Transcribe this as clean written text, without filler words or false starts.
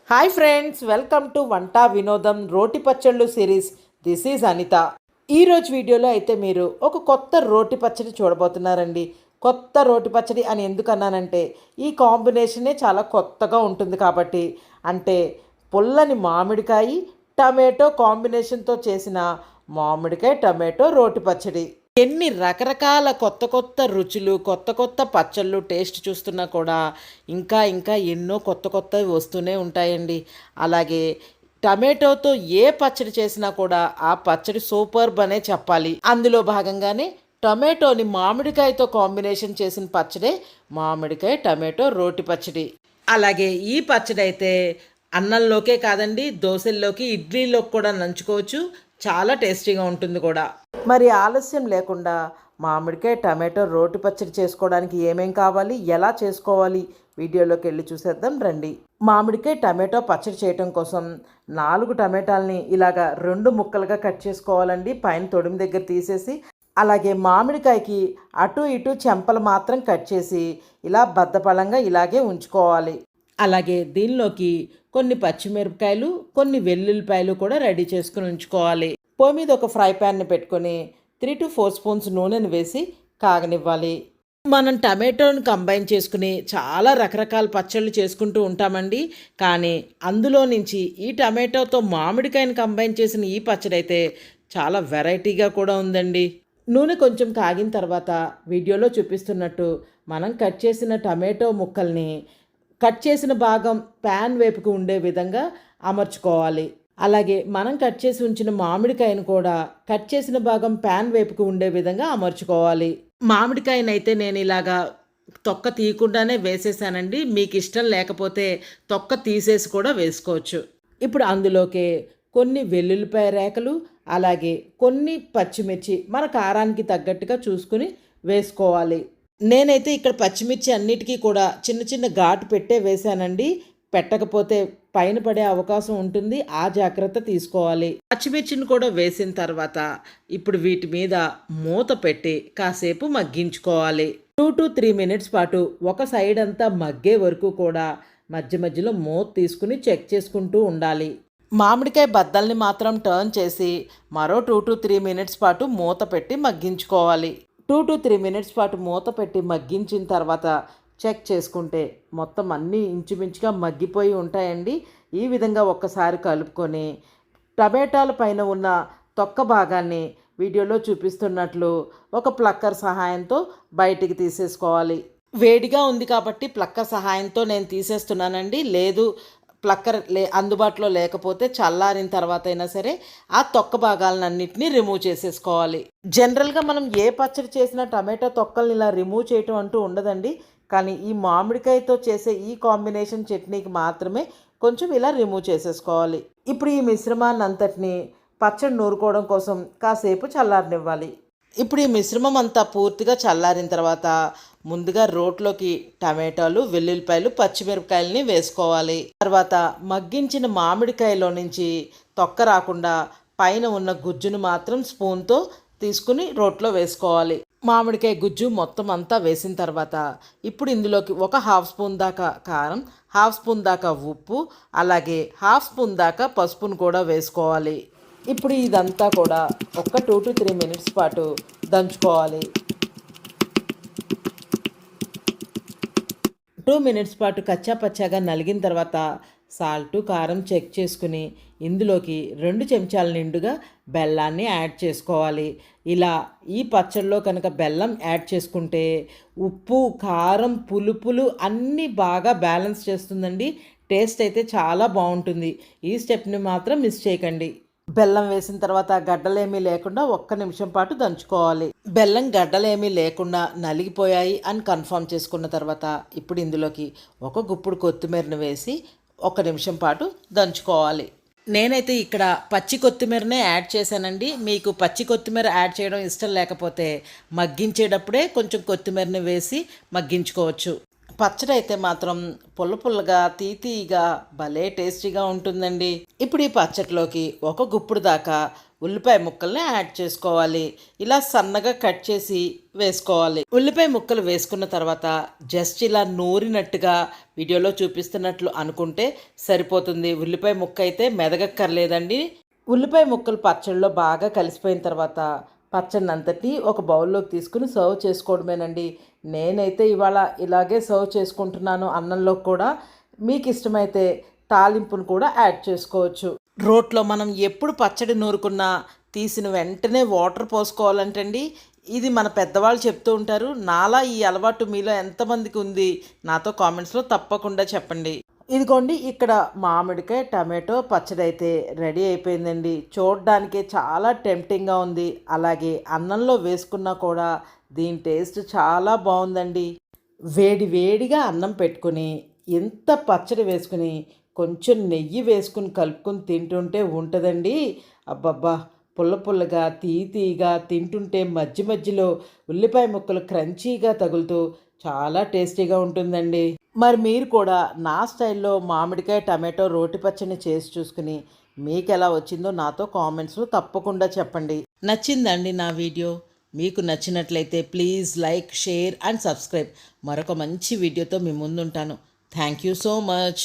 Hi friends, welcome to వంట వినోదం రోటి పచ్చళ్ళు సిరీస్. This is Anitha. ఈరోజు వీడియోలో అయితే మీరు ఒక కొత్త రోటి పచ్చడి చూడబోతున్నారండి. కొత్త రోటి పచ్చడి అని ఎందుకు అన్నానంటే ఈ కాంబినేషనే చాలా కొత్తగా ఉంటుంది కాబట్టి. అంటే పుల్లని మామిడికాయ టమాటో కాంబినేషన్తో చేసిన మామిడికాయ టమాటో రోటి పచ్చడి. ఎన్ని రకరకాల కొత్త కొత్త రుచులు, కొత్త కొత్త పచ్చళ్ళు టేస్ట్ చూస్తున్నా కూడా ఇంకా ఇంకా ఎన్నో కొత్త కొత్తవి వస్తూనే ఉంటాయండి. అలాగే టమాటోతో ఏ పచ్చడి చేసినా కూడా ఆ పచ్చడి సూపర్బ్ అనే చెప్పాలి. అందులో భాగంగానే టమాటోని మామిడికాయతో కాంబినేషన్ చేసిన పచ్చడే మామిడికాయ టమాటో రోటి పచ్చడి. అలాగే ఈ పచ్చడి అయితే అన్నంలోకే కాదండి, దోశల్లోకి ఇడ్లీలోకి కూడా నంచుకోవచ్చు. చాలా టేస్టీగా ఉంటుంది కూడా. మరి ఆలస్యం లేకుండా మామిడికాయ టమాటో రోటి పచ్చడి చేసుకోవడానికి ఏమేం కావాలి, ఎలా చేసుకోవాలి వీడియోలోకి వెళ్ళి చూసేద్దాం రండి. మామిడికాయ టమాటో పచ్చడి చేయటం కోసం 4 టమాటాలని ఇలాగా 2 ముక్కలుగా కట్ చేసుకోవాలండి, పైన తొడిమి దగ్గర తీసేసి. అలాగే మామిడికాయకి అటు ఇటు చెంపలు మాత్రం కట్ చేసి ఇలా బద్దపళంగా ఇలాగే ఉంచుకోవాలి. అలాగే దీనిలోకి కొన్ని పచ్చిమిరపకాయలు, కొన్ని వెల్లుల్లిపాయలు కూడా రెడీ చేసుకుని ఉంచుకోవాలి. పొయ్యి మీద ఒక ఫ్రై ప్యాన్ని పెట్టుకొని 3 to 4 స్పూన్స్ నూనెను వేసి కాగనివ్వాలి. మనం టమాటోని కంబైన్ చేసుకుని చాలా రకరకాల పచ్చళ్ళు చేసుకుంటూ ఉంటామండి. కానీ అందులో నుంచి ఈ టమాటోతో మామిడికాయని కంబైన్ చేసిన ఈ పచ్చడి అయితే చాలా వెరైటీగా కూడా ఉందండి. నూనె కొంచెం కాగిన తర్వాత వీడియోలో చూపిస్తున్నట్టు మనం కట్ చేసిన టమాటో ముక్కల్ని కట్ చేసిన భాగం ప్యాన్ వైపుకు ఉండే విధంగా అమర్చుకోవాలి. అలాగే మనం కట్ చేసి ఉంచిన మామిడికాయను కూడా కట్ చేసిన భాగం ప్యాన్ వైపుకు ఉండే విధంగా అమర్చుకోవాలి. మామిడికాయనైతే నేను ఇలాగా తొక్క తీయకుండానే వేసేసానండి. మీకు ఇష్టం లేకపోతే తొక్క తీసేసి కూడా వేసుకోవచ్చు. ఇప్పుడు అందులోకే కొన్ని వెల్లుల్లిపాయ రేకలు, అలాగే కొన్ని పచ్చిమిర్చి మన కారానికి తగ్గట్టుగా చూసుకుని వేసుకోవాలి. నేనైతే ఇక్కడ పచ్చిమిర్చి అన్నిటికీ కూడా చిన్న చిన్న ఘాటు పెట్టే వేసానండి. పెట్టకపోతే పైన పడే అవకాశం ఉంటుంది, ఆ జాగ్రత్త తీసుకోవాలి. పచ్చిమిర్చిని కూడా వేసిన తర్వాత ఇప్పుడు వీటి మీద మూత పెట్టి కాసేపు మగ్గించుకోవాలి. 2 to 3 మినిట్స్ పాటు ఒక సైడ్ అంతా మగ్గే వరకు కూడా మధ్య మధ్యలో మూత తీసుకుని చెక్ చేసుకుంటూ ఉండాలి. మామిడికాయ బద్దల్ని మాత్రం టర్న్ చేసి మరో 2 to 3 మినిట్స్ పాటు మూత పెట్టి మగ్గించుకోవాలి. 2 to 3 మినిట్స్ పాటు మూత పెట్టి మగ్గించిన తర్వాత చెక్ చేసుకుంటే మొత్తం అన్నీ ఇంచుమించుగా మగ్గిపోయి ఉంటాయండి. ఈ విధంగా ఒక్కసారి కలుపుకొని టమాటాల పైన ఉన్న తొక్క భాగాన్ని వీడియోలో చూపిస్తున్నట్లు ఒక ప్లక్కర్ సహాయంతో బయటికి తీసేసుకోవాలి. వేడిగా ఉంది కాబట్టి ప్లక్కర్ సహాయంతో నేను తీసేస్తున్నానండి. లేదు ప్లక్కర్ అందుబాటులో లేకపోతే చల్లారిన తర్వాత అయినా సరే ఆ తొక్క భాగాలన్నింటినీ రిమూవ్ చేసేసుకోవాలి. జనరల్గా మనం ఏ పచ్చడి చేసినా టమాటో తొక్కల్ని ఇలా రిమూవ్ చేయటం అంటూ ఉండదండి. కానీ ఈ మామిడికాయతో చేసే ఈ కాంబినేషన్ చట్నీకి మాత్రమే కొంచెం ఇలా రిమూవ్ చేసేసుకోవాలి. ఇప్పుడు ఈ మిశ్రమాన్ని అంతటిని పచ్చడి నూరుకోవడం కోసం కాసేపు చల్లారనివ్వాలి. ఇప్పుడు ఈ మిశ్రమం అంతా పూర్తిగా చల్లారిన తర్వాత ముందుగా రోట్లోకి టమాటాలు, వెల్లుల్లిపాయలు, పచ్చిమిరపకాయలని వేసుకోవాలి. తర్వాత మగ్గించిన మామిడికాయలో నుంచి తొక్క రాకుండా పైన ఉన్న గుజ్జును మాత్రం స్పూన్తో తీసుకుని రోట్లో వేసుకోవాలి. మామిడికాయ గుజ్జు మొత్తం అంతా వేసిన తర్వాత ఇప్పుడు ఇందులోకి ఒక 1/2 స్పూన్ దాకా కారం, 1/2 స్పూన్ దాకా ఉప్పు, అలాగే 1/2 స్పూన్ దాకా పసుపును కూడా వేసుకోవాలి. ఇప్పుడు ఇదంతా కూడా ఒక 2 to 3 మినిట్స్ పాటు దంచుకోవాలి. 2 మినిట్స్ పాటు కచ్చా పచ్చాగా నలిగిన తర్వాత సాల్టు, కారం చెక్ చేసుకుని ఇందులోకి 2 చెంచాల నిండుగా బెల్లాన్ని యాడ్ చేసుకోవాలి. ఇలా ఈ పచ్చడిలో కనుక బెల్లం యాడ్ చేసుకుంటే ఉప్పు, కారం, పులుపులు అన్నీ బాగా బ్యాలెన్స్ చేస్తుందండి. టేస్ట్ అయితే చాలా బాగుంటుంది. ఈ స్టెప్ని మాత్రం మిస్ చేయకండి. బెల్లం వేసిన తర్వాత గడ్డలేమీ లేకుండా 1 నిమిషం పాటు దంచుకోవాలి. బెల్లం గడ్డలేమీ లేకుండా నలిగిపోయాయి అని కన్ఫర్మ్ చేసుకున్న తర్వాత ఇప్పుడు ఇందులోకి ఒక గుప్పుడు కొత్తిమీరను వేసి 1 నిమిషం పాటు దంచుకోవాలి. నేనైతే ఇక్కడ పచ్చి కొత్తిమీరనే యాడ్ చేశానండి. మీకు పచ్చి కొత్తిమీర యాడ్ చేయడం ఇష్టం లేకపోతే మగ్గించేటప్పుడే కొంచెం కొత్తిమీరని వేసి మగ్గించుకోవచ్చు. పచ్చడి అయితే మాత్రం పుల్ల పుల్లగా తీయగా భలే టేస్టీగా ఉంటుందండి. ఇప్పుడు ఈ పచ్చడిలోకి ఒక గుప్పుడు దాకా ఉల్లిపాయ ముక్కల్ని యాడ్ చేసుకోవాలి. ఇలా సన్నగా కట్ చేసి వేసుకోవాలి. ఉల్లిపాయ ముక్కలు వేసుకున్న తర్వాత జస్ట్ ఇలా నూరినట్టుగా వీడియోలో చూపిస్తున్నట్లు అనుకుంటే సరిపోతుంది. ఉల్లిపాయ ముక్క అయితే మెదగక్కర్లేదండి. ఉల్లిపాయ ముక్కలు పచ్చడిలో బాగా కలిసిపోయిన తర్వాత పచ్చడిని అంతటి ఒక బౌల్లోకి తీసుకుని సర్వ్ చేసుకోవడమేనండి. నేనైతే ఇవాళ ఇలాగే సర్వ్ చేసుకుంటున్నాను అన్నంలో కూడా. మీకు ఇష్టమైతే తాలింపును కూడా యాడ్ చేసుకోవచ్చు. రోట్లో మనం ఎప్పుడు పచ్చడి నూరుకున్నా తీసిన వెంటనే వాటర్ పోసుకోవాలంటండి. ఇది మన పెద్దవాళ్ళు చెప్తూ ఉంటారు. నాలా ఈ అలవాటు మీలో ఎంతమందికి ఉంది నాతో కామెంట్స్లో తప్పకుండా చెప్పండి. ఇదిగోండి, ఇక్కడ మామిడికాయ టమాటో పచ్చడి అయితే రెడీ అయిపోయిందండి. చూడడానికే చాలా టెంప్టింగ్గా ఉంది. అలాగే అన్నంలో వేసుకున్నా కూడా దీని టేస్ట్ చాలా బాగుందండి. వేడి వేడిగా అన్నం పెట్టుకుని ఎంత పచ్చడి వేసుకుని కొంచెం నెయ్యి వేసుకుని కలుపుకొని తింటుంటే ఉంటుందండి. అబ్బబ్బా, పుల్ల పుల్లగా తీయగా తింటుంటే మధ్య మధ్యలో ఉల్లిపాయ ముక్కలు క్రంచీగా తగులుతూ చాలా టేస్టీగా ఉంటుందండి. మరి మీరు కూడా నా స్టైల్లో మామిడికాయ టమాటో రోటి పచ్చడిని చేసి చూసుకుని మీకు ఎలా వచ్చిందో నాతో కామెంట్స్లో తప్పకుండా చెప్పండి. నచ్చిందండి నా వీడియో? మీకు నచ్చినట్లయితే please like, share and subscribe. మరొక మంచి వీడియోతో మీ ముందుంటాను. Thank you so much.